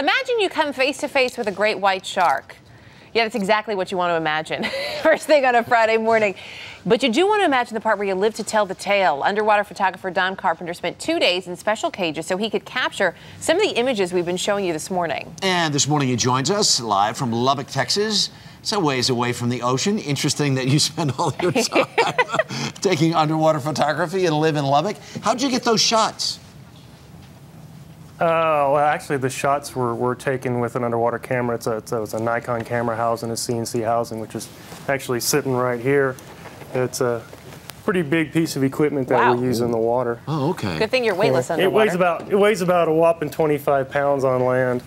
Imagine you come face to face with a great white shark. Yeah, that's exactly what you want to imagine. First thing on a Friday morning. But you do want to imagine the part where you live to tell the tale. Underwater photographer Don Carpenter spent 2 days in special cages so he could capture some of the images we've been showing you this morning. And this morning he joins us live from Lubbock, Texas. It's a ways away from the ocean. Interesting that you spend all your time taking underwater photography and live in Lubbock. How'd you get those shots? Well, actually, the shots were taken with an underwater camera. It's a Nikon camera housed in a CNC housing, which is actually sitting right here. It's a pretty big piece of equipment that we use in the water. Oh, okay. Good thing you're weightless underwater. It weighs about a whopping 25 pounds on land.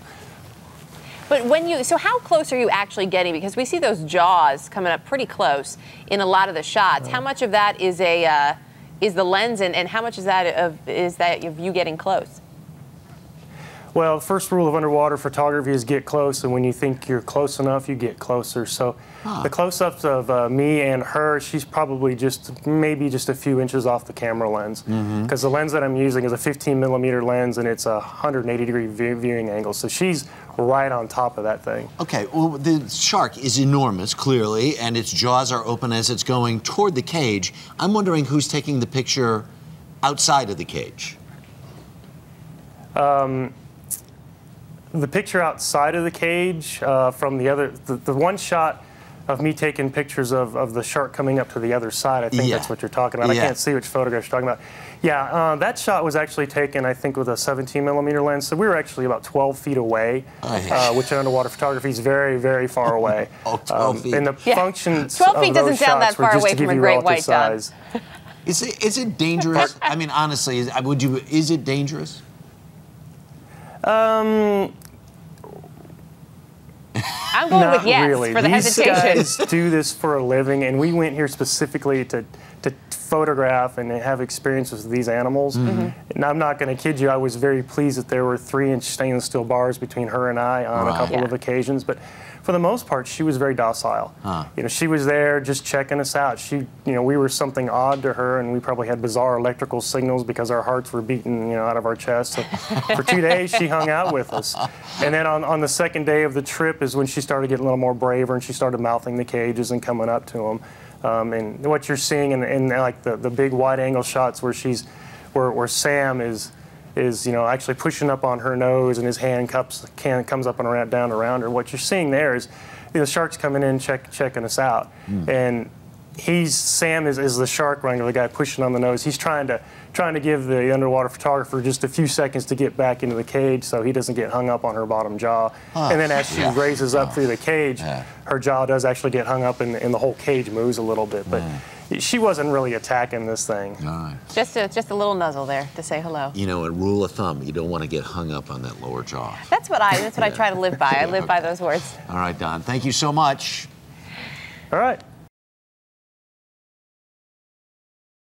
But so how close are you actually getting? Because we see those jaws coming up pretty close in a lot of the shots. How much of that is the lens, and how much is that of you getting close? Well, the first rule of underwater photography is get close, and when you think you're close enough, you get closer. So the close-ups of me and her, she's probably maybe just a few inches off the camera lens. Because the lens that I'm using is a 15mm lens, and it's a 180-degree viewing angle. So she's right on top of that thing. Okay, well, the shark is enormous, clearly, and its jaws are open as it's going toward the cage. I'm wondering who's taking the picture outside of the cage. The picture outside of the cage from the one shot of me taking pictures of the shark coming up to the other side, I think that's what you're talking about. I can't see which photograph you're talking about. Yeah, that shot was actually taken, I think, with a 17mm lens. So we were actually about 12 feet away, which in underwater photography is very, very far away. 12 feet. And the functions 12 feet doesn't sound that far away from a great white dove. Is it dangerous? I mean, honestly, is it dangerous? I'm going with yes really. for the hesitation. These guys do this for a living, and we went here specifically to photograph and have experiences with these animals. And I'm not going to kid you, I was very pleased that there were 3-inch stainless steel bars between her and I on a couple of occasions. But for the most part, she was very docile. You know, she was there just checking us out. We were something odd to her, and we probably had bizarre electrical signals because our hearts were beating, out of our chests. So for 2 days, she hung out with us. And then on the second day of the trip is when she started getting a little more braver, and she started mouthing the cages and coming up to them. And what you're seeing in like the big wide-angle shots where Sam is actually pushing up on her nose, and his hand comes up and down around her. What you're seeing there is the shark's coming in checking us out, and Sam is the shark wrangler, the guy pushing on the nose. He's trying to give the underwater photographer just a few seconds to get back into the cage so he doesn't get hung up on her bottom jaw. And then as she raises up through the cage, her jaw does actually get hung up, and the whole cage moves a little bit. But she wasn't really attacking this thing. Just a little nuzzle there to say hello. You know, a rule of thumb, you don't want to get hung up on that lower jaw. That's what I try to live by. I live by those words. All right, Don, thank you so much. All right.